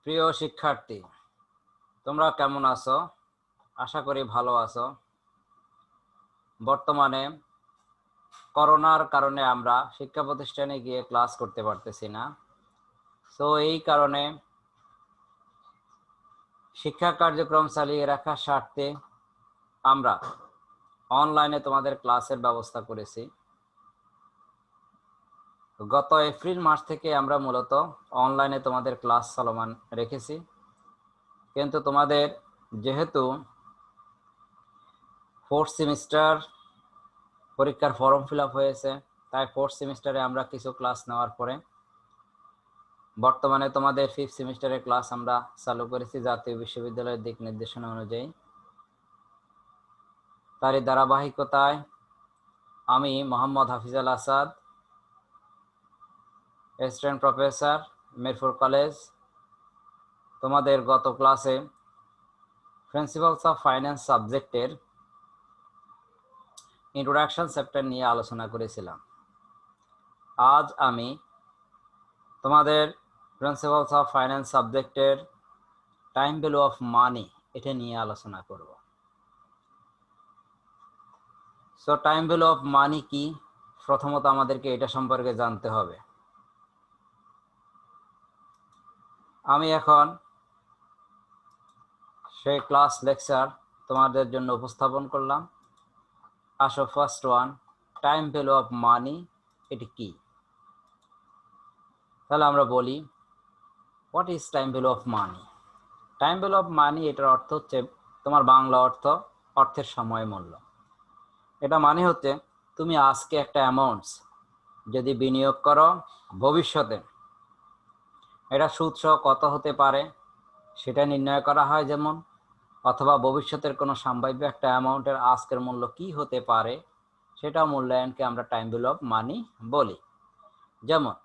প্রিয় শিক্ষার্থী, তোমরা কেমন আছো? আশা করি ভালো আছো। বর্তমানে করোনার কারণে আমরা শিক্ষা প্রতিষ্ঠানে গিয়ে ক্লাস করতে পারতেছি না। সো এই কারণে শিক্ষা কার্যক্রম চালিয়ে রাখার স্বার্থে আমরা অনলাইনে তোমাদের ক্লাসের ব্যবস্থা করেছি। গত এপ্রিল মাস থেকে আমরা মূলত অনলাইনে তোমাদের ক্লাস চলমান রেখেছি, কিন্তু তোমাদের যেহেতু 4th সেমিস্টার পরীক্ষার ফর্ম ফিল আপ হয়েছে, তাই 4th সেমিস্টারে আমরা কিছু ক্লাস নেওয়ার পরে বর্তমানে তোমাদের 5th সেমিস্টারের ক্লাস আমরা চালু করেছি জাতীয় বিশ্ববিদ্যালয়ের দিক নির্দেশনা অনুযায়ী। তারই ধারাবাহিকতায় আমি Mohammad Hafizal Asad, assistant professor, Mirpur college, তোমাদের গত ক্লাসে প্রিন্সিপালস অফ ফাইন্যান্স সাবজেক্টের ইন্ট্রোডাকশন চ্যাপ্টার নিয়ে আলোচনা করেছিলাম। আজ আমি তোমাদের প্রিন্সিপালস অফ ফাইন্যান্স সাবজেক্টের টাইম ভ্যালু অফ মানি এটা নিয়ে আলোচনা করব। So time value of money কি, প্রথমত আমাদেরকে এটা সম্পর্কে জানতে হবে। আমি এখন সেই ক্লাস লেকচার তোমাদের জন্য উপস্থাপন করলাম। আসো first one, time value of মানি এটি কি। তাহলে আমরা বলি, what is time value of money. Time value of মানি এটার অর্থ হচ্ছে, তোমার বাংলা অর্থ অর্থের সময় মূল্য। এটা মানে হচ্ছে তুমি আজকে একটা অ্যামাউন্টস যদি বিনিয়োগ করো, ভবিষ্যতে এটা সুদ সহ কত হতে পারে সেটা নির্ণয় করা হয় যেমন, অথবা ভবিষ্যতের কোনো সম্ভাব্য একটা অ্যামাউন্টের আজকের মূল্য কি হতে পারে সেটা মূল্যায়নকে আমরা টাইম ভ্যালু অফ মানি বলি। যেমন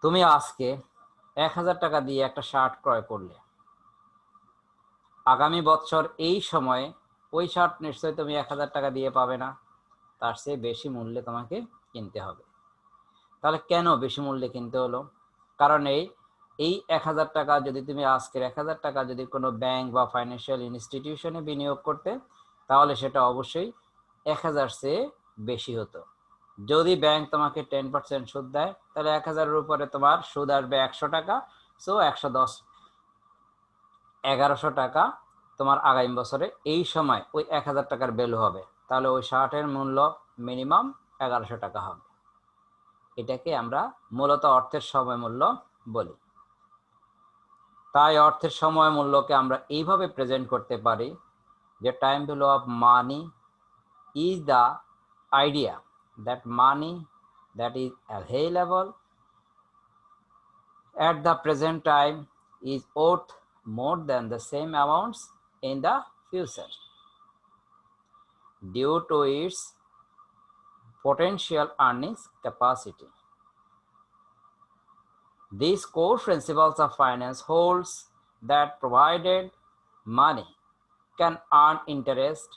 তুমি আজকে 1000 টাকা দিয়ে একটা শার্ট ক্রয় করলে, আগামী বছর এই সময়ে ওই শার্ট নিশ্চয়ই তুমি 1000 টাকা দিয়ে পাবে না, তার চেয়ে বেশি মূল্যে তোমাকে কিনতে হবে। তাহলে কেন বেশি মূল্যে কিনতে হলো? কারণ এই 1000 টাকা যদি তুমি আজকের 1000 টাকা যদি কোনো ব্যাংক বা ফাইন্যান্সিয়াল ইনস্টিটিউশনে বিনিয়োগ করতে, তাহলে সেটা অবশ্যই 1000 চেয়ে বেশি হতো। যদি ব্যাংক তোমাকে 10% সুদ দেয়, তাহলে 1000-এর উপরে তোমার সুদ আসবে 100 টাকা। সো 110, 1100 টাকা তোমার আগামী বছরে এই সময় ওই 1000 টাকার ভ্যালু হবে। তাহলে ওই শার্টের মূল্য মিনিমাম 1100 টাকা হবে। এটাকে আমরা মূলত অর্থের সময় মূল্য বলি। তাই অর্থের সময় মূল্যকে আমরা এইভাবে প্রেজেন্ট করতে পারি যে time value of money is the idea that money that is available at the present time is worth more than the same amounts in the future due to its potential earnings capacity. These core principles of finance holds that provided money can earn interest,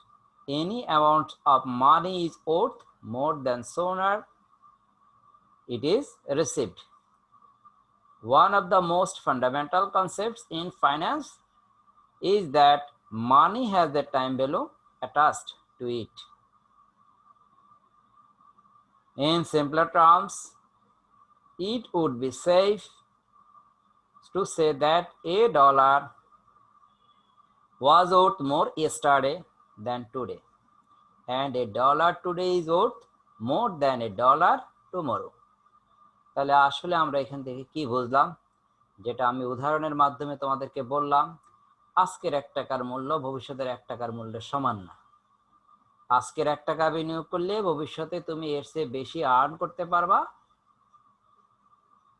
any amount of money is worth more than sooner it is received. One of the most fundamental concepts in finance is that money has a time value attached to it. In simpler terms, it would be safe to say that a dollar was worth more yesterday than today, and a dollar today is worth more than a dollar tomorrow. তাহলে আসলে আমরা এখান থেকে কি বুঝলাম, যেটা আমি উদাহরণের মাধ্যমে তোমাদেরকে বললাম, আজকের 1 টাকার মূল্য ভবিষ্যতের 1 টাকার মূল্যের সমান না। আজকের 1 টাকা বিনিয়োগ করলে ভবিষ্যতে তুমি এর চেয়ে বেশি আর্ন করতে পারবা।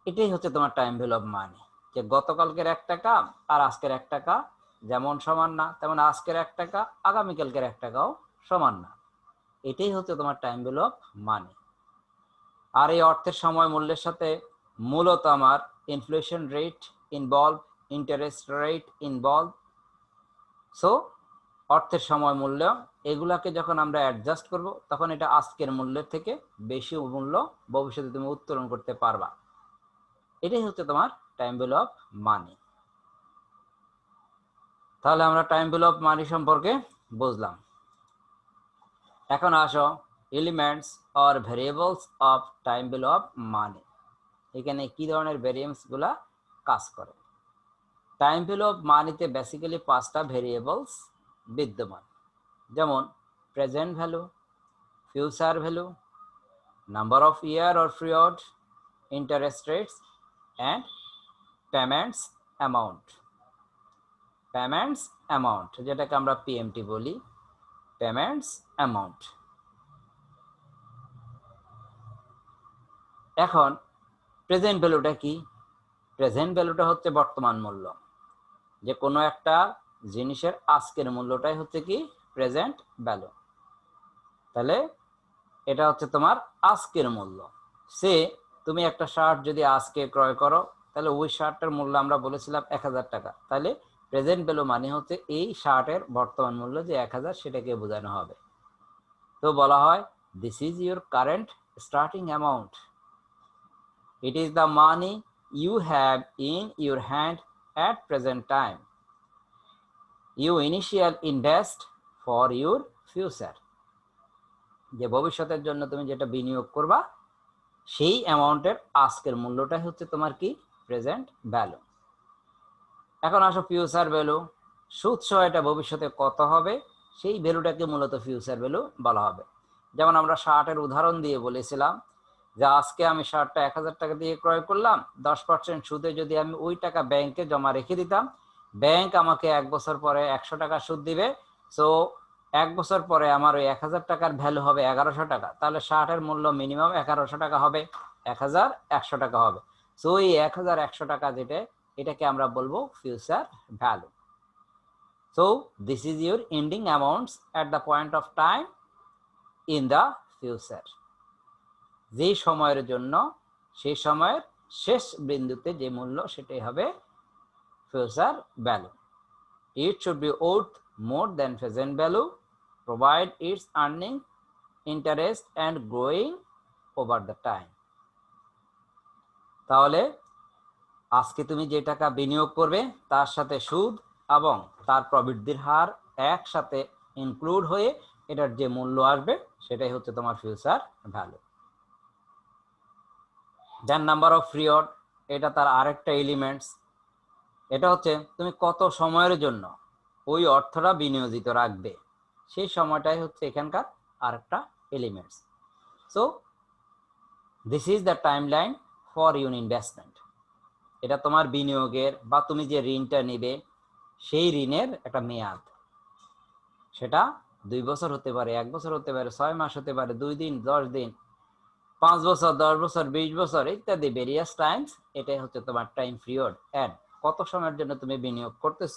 এটাই হচ্ছে তোমার টাইম ভ্যালু অফ মানি, যে গতকালকের 1 টাকা আর আজকের 1 টাকা যেমন সমান না, তেমন আজকের 1 টাকা আগামীকালকের 1 টাকাও সমান না। এটাই হচ্ছে তোমার টাইম ভ্যালু অফ মানি। আর এই অর্থের সময় মূল্যের সাথে মূলত আমার inflation rate involve, interest rate involve. So অর্থের সময় মূল্য এগুলাকে যখন আমরা অ্যাডজাস্ট করব, তখন এটা আজকের মূল্যের থেকে বেশি মূল্য ভবিষ্যতে তুমি উত্তোলন করতে পারবা। এটাই হচ্ছে তোমার টাইম ভ্যালু অফ মানি। তাহলে আমরা টাইম ভ্যালু অফ মানি সম্পর্কে বুঝলাম। এখন আসো elements or variables of time value of মানি, এখানে কি ধরনের ভেরিয়েবলস গুলা কাজ করে। টাইম ভ্যালু অফ মানিতে বেসিক্যালি 5টা ভেরিয়েবলস বিদ্যমান, যেমন present value, future value, number of year or period, interest rates and payments amount. Payments amount যেটাকে আমরা পিএমটি বলি, পেমেন্টস অ্যামাউন্ট। এখন প্রেজেন্ট ভ্যালুটা কি? প্রেজেন্ট ভ্যালুটা হচ্ছে বর্তমান মূল্য, যে কোনো একটা জিনিসের আজকের মূল্যটাই হচ্ছে কি প্রেজেন্ট ভ্যালু। তাহলে এটা হচ্ছে তোমার আজকের মূল্য। সে তুমি একটা শার্ট যদি আজকে ক্রয় করো, তাহলে ওই শার্টটার মূল্য আমরা বলেছিলাম 1000 টাকা। তাহলে প্রেজেন্ট ভ্যালু মানে হচ্ছে এই শার্টের বর্তমান মূল্য যে 1000, সেটাকে বোঝানো হবে। তো বলা হয় this is your current starting amount, it is the money you have in your hand at present time, you initial invest for your future, যে ভবিষ্যতের জন্য তুমি যেটা বিনিয়োগ করবা সেই অ্যামাউন্টের আজকের মূল্যটাই হচ্ছে তোমার কি প্রেজেন্ট ভ্যালু। এখন আসো ফিউচার ভ্যালু, সুদ সহ এটা ভবিষ্যতে কত হবে সেই ভ্যালুটাকে মূলত ফিউচার ভ্যালু বলা হবে। যেমন আমরা শার্টের উদাহরণ দিয়ে বলেছিলাম যে আজকে আমি শার্টটা 1000 টাকা দিয়ে ক্রয় করলাম, 10% সুদে যদি আমি ওই টাকা ব্যাংকে জমা রেখে দিতাম, ব্যাংক আমাকে 1 বছর পরে 100 টাকা সুদ দিবে। সো 1 বছর পরে আমার ওই 1000 টাকার ভ্যালু হবে 1100 টাকা। তাহলে শার্টের মূল্য মিনিমাম 1100 টাকা হবে, 1100 টাকা হবে। সো এই 1100 টাকা যেটা, এটাকে আমরা বলবো future value. So this is your ending amounts at the point of time in the future, যে সময়ের জন্য সেই সময়ের শেষ বিন্দুতে যে মূল্য সেটাই হবে future value. It should be worth more than present value, provide its earning, interest and growing over the time. তাহলে আজকে তুমি যে টাকা বিনিয়োগ করবে তার সাথে সুদ এবং তার প্রবৃদ্ধির হার একসাথে ইনক্লুড হয়ে এটার যে মূল্য আসবে সেটাই হচ্ছে তোমার future value. Then number of period, এটা তার আরেকটা এলিমেন্টস। এটা হচ্ছে তুমি কত সময়ের জন্য ওই অর্থটা বিনিয়োজিত রাখবে, সেই সময়টাই হচ্ছে এখানকার আরেকটা elements. So this is the time line for your investment, এটা তোমার বিনিয়োগের বা তুমি যে ঋণটা নিবে সেই ঋণের একটা মেয়াদ। সেটা 2 বছর হতে পারে, 1 বছর হতে পারে, 6 মাস হতে পারে, 2 দিন, 10 দিন, 5 বছর, 10 বছর, 20 বছর ইত্যাদি ভেরিয়াস টাইমস। এটাই হচ্ছে তোমার টাইম পিরিয়ড। এন্ড কত সময়ের জন্য তুমি বিনিয়োগ করতেছ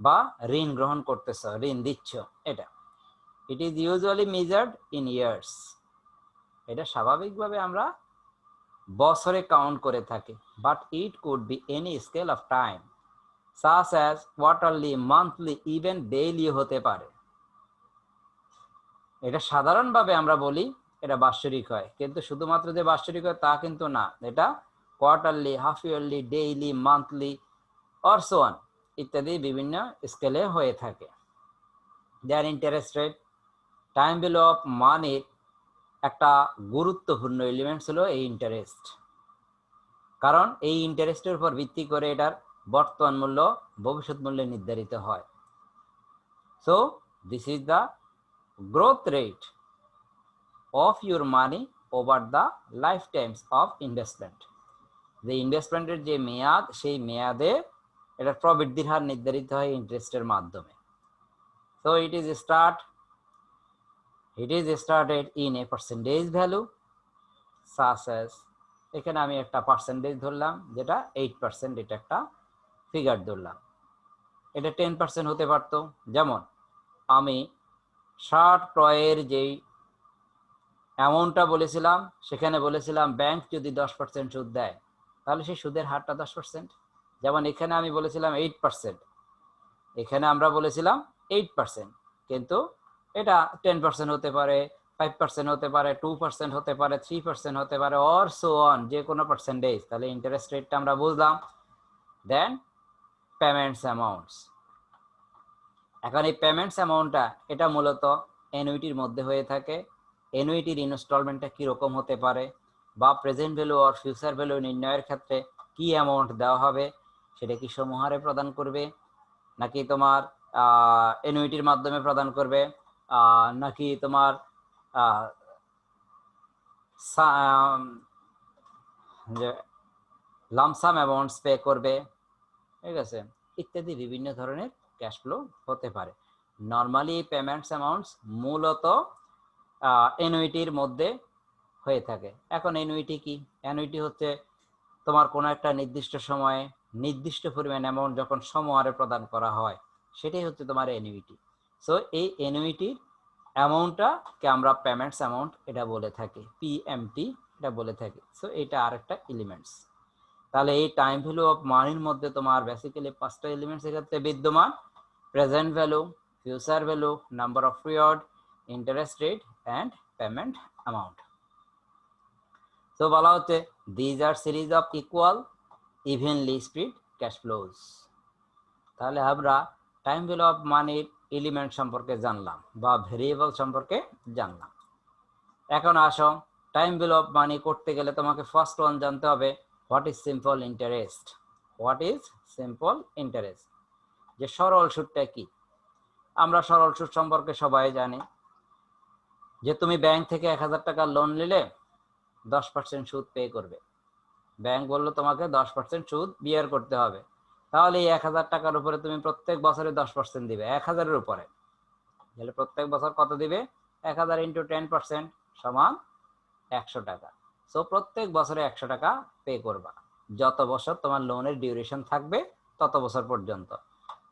বা ঋণ গ্রহণ করতেছ, ঋণ দিচ্ছ, এটা it is usually measured in years. এটা স্বাভাবিকভাবে আমরা বছরে কাউন্ট করে থাকি, but it could be any scale of time such as quarterly, monthly, even daily হতে পারে। এটা সাধারণভাবে আমরা বলি এটা বাৎসরিক হয়, কিন্তু শুধুমাত্র যে বাৎসরিক হয় তা কিন্তু না, এটা quarterly, half yearly, daily, monthly or so on ইত্যাদি বিভিন্ন স্কেলে হয়ে থাকে। Their interest rate, time value of মানির একটা গুরুত্বপূর্ণ এলিমেন্টস হলো এই ইন্টারেস্ট, কারণ এই ইন্টারেস্টের উপর ভিত্তি করে এটার বর্তমান মূল্য ভবিষ্যৎ মূল্যে নির্ধারিত হয়। So this is the growth rate of your money over the life Times of investment, যে ইনভেস্টমেন্টের যে মেয়াদ সেই মেয়াদে এটার প্রবৃদ্ধির হার নির্ধারিত হয় ইন্টারেস্টের মাধ্যমে। So it is started in a percentage value such as, এখানে আমি একটা পার্সেন্টেজ ধরলাম যেটা 8%, এটা একটা ফিগার ধরলাম, এটা 10% হতে পারত। যেমন আমি শার্ট ক্রয়ের যেই অ্যামাউন্টটা বলেছিলাম সেখানে বলেছিলাম ব্যাংক যদি 10% সুদ দেয় তাহলে সেই সুদের হারটা 10%। যেমন এখানে আমি বলেছিলাম 8%, এখানে আমরা বলেছিলাম 8%, কিন্তু এটা 10% হতে পারে, 5% হতে পারে, 2% হতে পারে, 3% হতে পারে, অর সো অন, যে কোনো পার্সেন্টেজ। তাহলে ইন্টারেস্ট রেটটা আমরা বুঝলাম। দেন পেমেন্টস অ্যামাউন্টস, এখন এই পেমেন্টস অ্যামাউন্টটা এটা মূলত অ্যানুইটির মধ্যে হয়ে থাকে। অ্যানুইটির ইনস্টলমেন্টটা কীরকম হতে পারে, বা প্রেজেন্ট ভ্যালু আর ফিউচার ভ্যালু নির্ণয়ের ক্ষেত্রে কি অ্যামাউন্ট দেওয়া হবে, সেটা কি সমহারে প্রদান করবে, নাকি তোমার অ্যানুইটির মাধ্যমে প্রদান করবে, নাকি তোমার যে লামসাম অ্যামাউন্টস পে করবে, ঠিক আছে, ইত্যাদি বিভিন্ন ধরনের ক্যাশ ফ্লো হতে পারে। নর্মালি এই পেমেন্টস অ্যামাউন্টস মূলত অ্যানুইটির মধ্যে হয়ে থাকে। এখন অ্যানুইটি কি? অ্যানুইটি হচ্ছে তোমার কোনো একটা নির্দিষ্ট সময়ে নির্দিষ্ট পরিমাণ অ্যামাউন্ট যখন সমহারে প্রদান করা হয়, সেটাই হচ্ছে তোমার অ্যানুইটি। সো এই অ্যানুইটির অ্যামাউন্টটাকে আমরা পেমেন্টস অ্যামাউন্ট এটা বলে থাকি, পিএমটি এটা বলে থাকি। সো এটা আরেকটা এলিমেন্টস। তাহলে এই টাইম ভ্যালু অফ মানির মধ্যে তোমার বেসিক্যালি 5টা এলিমেন্টস এক্ষেত্রে বিদ্যমান: present value, future value, number of period, interest rate and payment amount. তো বলা হচ্ছে these are series of equal evenly split cash flows. তাহলে আমরা টাইম ভ্যালু অফ মানির এলিমেন্ট সম্পর্কে জানলাম বা ভেরিয়েবল সম্পর্কে জানলাম। এখন আসো, টাইম ভ্যালু অফ মানি করতে গেলে তোমাকে ফার্স্ট ওয়ান জানতে হবে, what is simple interest. What is simple interest, যে সরল সুদটা কি? আমরা সরল সুদ সম্পর্কে সবাই জানি যে তুমি ব্যাংক থেকে 1000 টাকা লোন নিলে 10% সুদ পে করবে। ব্যাংক বললো তোমাকে 10% সুদ বিয়ার করতে হবে। তাহলে এই 1000 টাকার উপরে তুমি প্রত্যেক বছরে 10% দিবে, 1000-এর উপরে। তাহলে প্রত্যেক বছর কত দিবে? 1000 ইন্টু 10% সমান 100 টাকা। সো প্রত্যেক বছরে 100 টাকা পে করবা, যত বছর তোমার লোনের ডিউরেশন থাকবে তত বছর পর্যন্ত।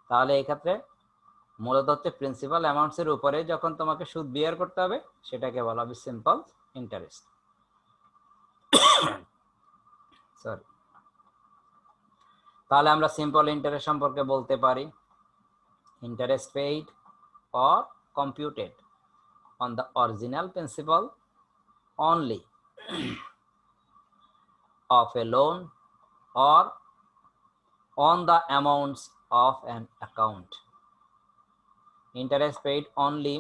তাহলে এই ক্ষেত্রে মূলত হচ্ছে প্রিন্সিপাল অ্যামাউন্টসের উপরে যখন তোমাকে সুদ বিয়ার করতে হবে, সেটাকে বলা হবে সিম্পল ইন্টারেস্ট। সরি। তাহলে আমরা সিম্পল ইন্টারেস্ট সম্পর্কে বলতে পারি, interest paid or computed on the original principal only of a loan or on the amounts of an account. Interest paid only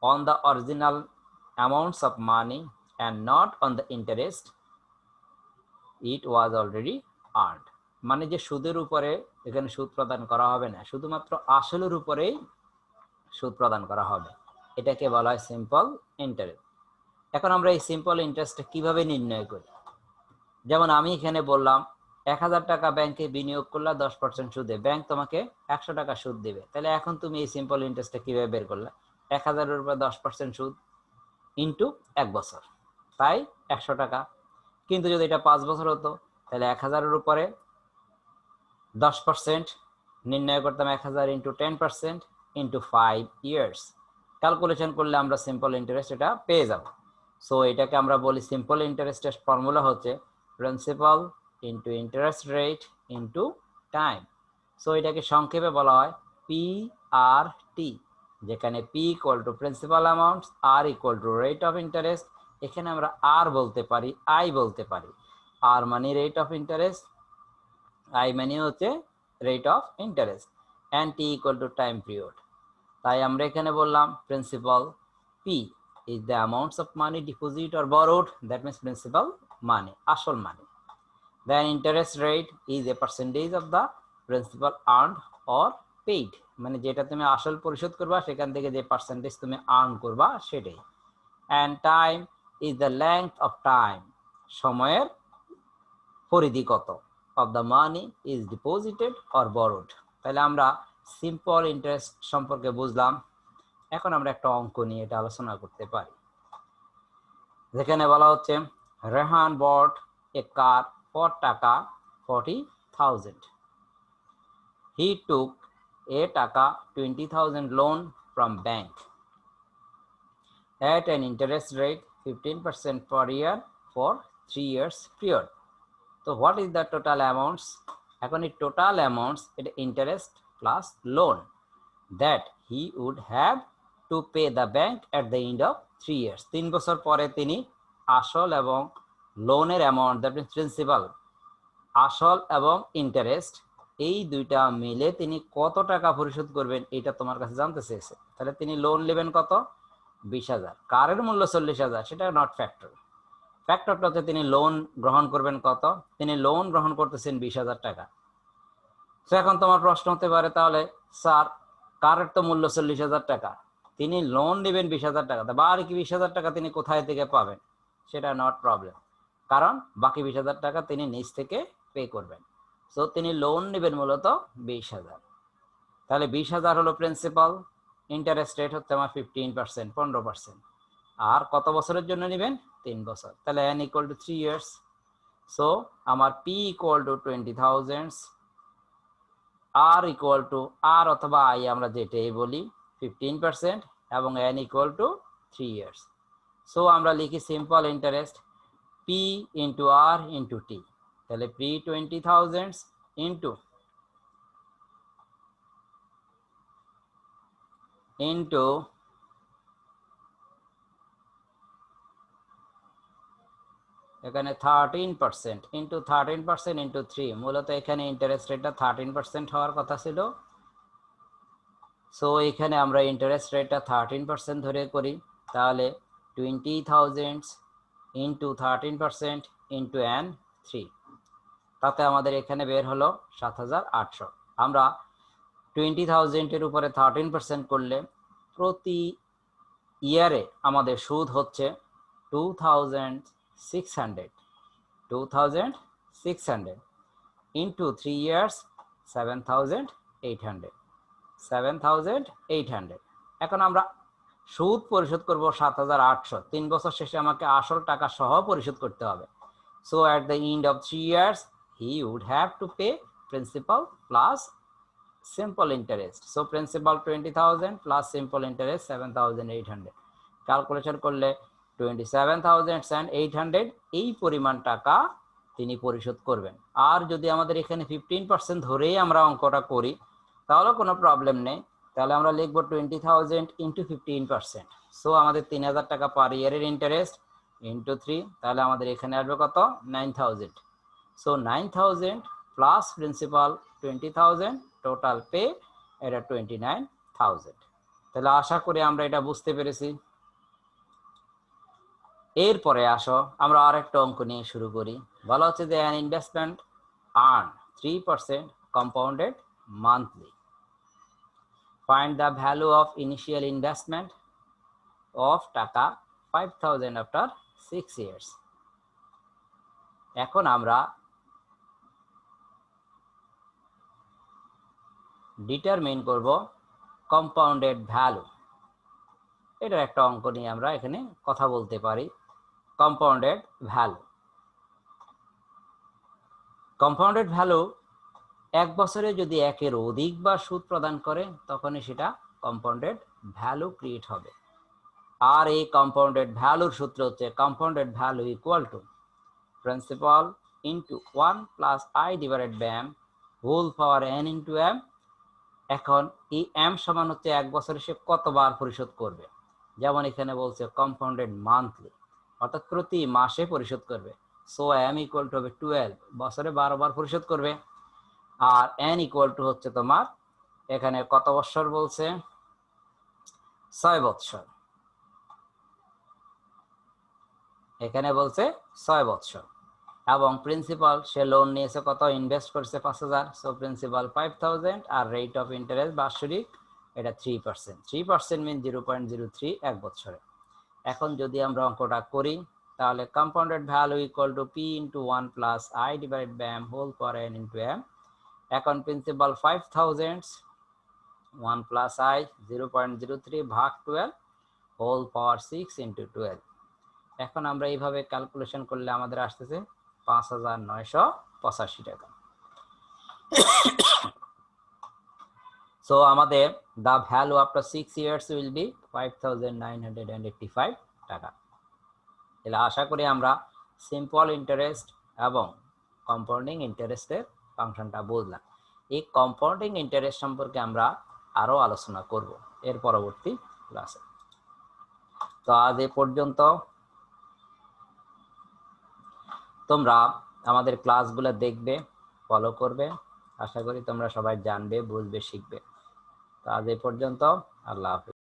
on the original amounts of money and not on the interest it was already earned. মানে যে সুদের উপরে এখানে সুদ প্রদান করা হবে না, শুধুমাত্র আসলের উপরেই সুদ প্রদান করা হবে, এটাকে বলা হয় সিম্পল ইন্টারেস্ট। এখন আমরা এই সিম্পল ইন্টারেস্টটা কিভাবে নির্ণয় করি? যেমন আমি এখানে বললাম 1000 টাকা ব্যাংকে বিনিয়োগ করলে 10% সুদে ব্যাংক তোমাকে 100 টাকা সুদ দেবে। তাহলে এখন তুমি এই সিম্পল ইন্টারেস্টটা কিভাবে বের করলে? 1000-এর উপরে 10% সুদ ইন্টু 1 বছর, তাই 100 টাকা। কিন্তু যদি এটা 5 বছর হতো, তাহলে 1000-এর উপরে 10% নির্ণয় করতাম 1000 ইন্টু 10% ইন্টু 5 ইয়ার্স। ক্যালকুলেশন করলে আমরা সিম্পল ইন্টারেস্ট এটা পেয়ে যাব। সো এটাকে আমরা বলি সিম্পল ইন্টারেস্টের ফর্মুলা হচ্ছে principal into interest rate into time. So এটাকে সংক্ষেপে বলা হয় PRT, যেখানে P equal to principal amount, R equal to rate of interest. এখানে আমরা R বলতে পারি, I বলতে পারি। R মানে রেট অফ ইন্টারেস্ট, I মানে হচ্ছে rate of interest, and T equal to time period. তাই আমরা এখানে বললাম principal P is the amounts of money deposited or borrowed, that means principal money, আসল money. Then interest rate is a percentage of the principal earned or paid, মানে যেটা তুমি আসল পরিশোধ করবা সেখান থেকে যে পার্সেন্টেজ তুমি আর্ন করবা সেটাই। And time is the length of time, সময়ের পরিধি কত, of the money is deposited or borrowed। তাহলে আমরা সিম্পল ইন্টারেস্ট সম্পর্কে বুঝলাম। এখন আমরা একটা অঙ্ক নিয়ে এটা আলোচনা করতে পারি, যেখানে বলা হচ্ছে রেহান বট এ কার ফর টাকা 40,000. He took a টাকা 20,000 loan from bank at an interest rate 15% per year for 3 years period. So what is the total amounts? এখন এই টোটাল অ্যামাউন্টস এটা interest plus loan that he would have to pay the bank at the end of 3 years. 3 বছর পরে তিনি আসল এবং লোনের amount, that means principal, আসল এবং ইন্টারেস্ট এই দুইটা মিলে তিনি কত টাকা পরিশোধ করবেন এটা তোমার কাছে জানতে চেয়েছে। তাহলে তিনি লোন নেবেন কত? 20,000। কারের মূল্য 40,000, সেটা নট ফ্যাক্টর। ফ্যাক্টরটা হচ্ছে তিনি লোন গ্রহণ করবেন কত? তিনি লোন গ্রহণ করতেছেন 20,000 টাকা। তো এখন তোমার প্রশ্ন হতে পারে, তাহলে স্যার কারের তো মূল্য 40,000 টাকা, তিনি লোন নেবেন 20,000 টাকা, তা বাকি 20,000 টাকা তিনি কোথায় থেকে পাবেন? সেটা নট প্রবলেম, কারণ বাকি 20,000 টাকা তিনি নিজ থেকে পে করবেন। সো তিনি লোন নেবেন মূলত 20,000। তাহলে 20,000 হলো প্রিন্সিপাল, ইন্টারেস্ট রেট হচ্ছে আমার 15%, 15%। আর কত বছরের জন্য নেবেন? 3 বছর। তাহলে n equal to 3 years. So আমার p equal to 20,000, r equal to r অথবা i আমরা যেটাই বলি 15%, এবং n equal to 3 years. So আমরা লিখি simple interest p into r into t। তাহলে p 20,000 ইন্টু এখানে 13% ইন্টু 13% ইন্টু 3, মূলত এখানে ইন্টারেস্ট রেটটা 13% হওয়ার কথা ছিল। সো এখানে আমরা ইন্টারেস্ট রেটটা 13% ধরে করি, তাহলে 20,000 ইন্টু 13% ইন্টু n 3, তাতে আমাদের এখানে বের হলো 7,800। আমরা 20,000 উপরে 13% করলে প্রতি ইয়ারে আমাদের সুদ হচ্ছে 2,600 ইন্টু 3 ইয়ার্স 7,800। এখন আমরা সুদ পরিশোধ করব 7,800। 3 বছর শেষে আমাকে আসল টাকা সহ পরিশোধ করতে হবে। So at the end of 3 years he would have to pay principal plus simple interest. So principal 20,000 plus simple interest 7,800। Calculation করলে 27,800 এই পরিমাণ টাকা তিনি পরিশোধ করবেন। আর যদি আমাদের এখানে 15% ধরেই আমরা অঙ্কটা করি তাহলে কোনো প্রবলেম নেই। তাহলে আমরা লিখব 20,000 ইন্টু 15%। সো আমাদের 3,000 টাকা পার ইয়ারের ইন্টারেস্ট ইন্টু 3, তাহলে আমাদের এখানে আসবে কত? 9,000। So 9,000 plus principal 20,000, total pay এটা 29,000। তাহলে আশা করি আমরা এটা বুঝতে পেরেছি। এরপরে আসো আমরা আরেকটা অঙ্ক নিয়ে শুরু করি। বলা হচ্ছে যে an investment earn 3% compounded monthly. Find the value of initial investment of টাকা 5,000 after 6 years. এখন আমরা ডিটারমিন করব কম্পাউন্ডেড ভ্যালু। এটার একটা অঙ্ক নিয়ে আমরা এখানে কথা বলতে পারি। কম্পাউন্ডেড ভ্যালু, কম্পাউন্ডেড ভ্যালু 1 বছরে যদি 1-এর অধিক বার সুদ প্রদান করে তখনই সেটা কম্পাউন্ডেড ভ্যালু ক্রিয়েট হবে। আর এই কম্পাউন্ডেড ভ্যালুর সূত্র হচ্ছে compounded value equal to principal into 1 plus i divided by m whole power n into m। এখন এই m সমান হচ্ছে 1 বছরে সে কতবার পরিশোধ করবে। যেমন এখানে বলছে কম্পাউন্ডেড মান্থলি, অর্থাৎ প্রতি মাসে পরিশোধ করবে। সো m ইকুয়াল টু হবে 12, বছরে 12 বার পরিশোধ করবে। আর n ইকুয়াল টু হচ্ছে তোমার এখানে কত বছর বলছে? 6 বছর। এখানে বলছে 6 বছর। এবং প্রিন্সিপাল সে লোন নিয়েছে কত? ইনভেস্ট করছে 5,000। সো প্রিন্সিপাল 5,000 আর রেট অফ ইন্টারেস্ট বাৎসরিক এটা 3%। 3% মিন 0.03 1 বছরে। এখন যদি আমরা অঙ্কটা করি তাহলে compounded value equal to p into 1 plus i divided by m whole power n into m। এখন প্রিন্সিপাল 5,000 1 প্লাস i 0.03 ভাগ 12 হোল পাওয়ার 6 ইন্টু 12। এখন আমরা এইভাবে ক্যালকুলেশন করলে আমাদের আসতেছে 5,985 টাকা। সো আমাদের the value after 6 years will be 5,985 টাকা। তাহলে আশা করি আমরা সিম্পল ইন্টারেস্ট এবং কম্পাউন্ডিং ইন্টারেস্টের ফাংশনটা বুঝলাম। এই কম্পাউন্ডিং ইন্টারেস্ট সম্পর্কে আমরা আরো আলোচনা করব এর পরবর্তী ক্লাসে। তো আজ এ পর্যন্ত। তোমরা আমাদের ক্লাসগুলো দেখবে, ফলো করবে আশা করি তোমরা সবাই জানবে, বুঝবে, শিখবে। তো আজ এই পর্যন্ত। আল্লাহ হাফেজ।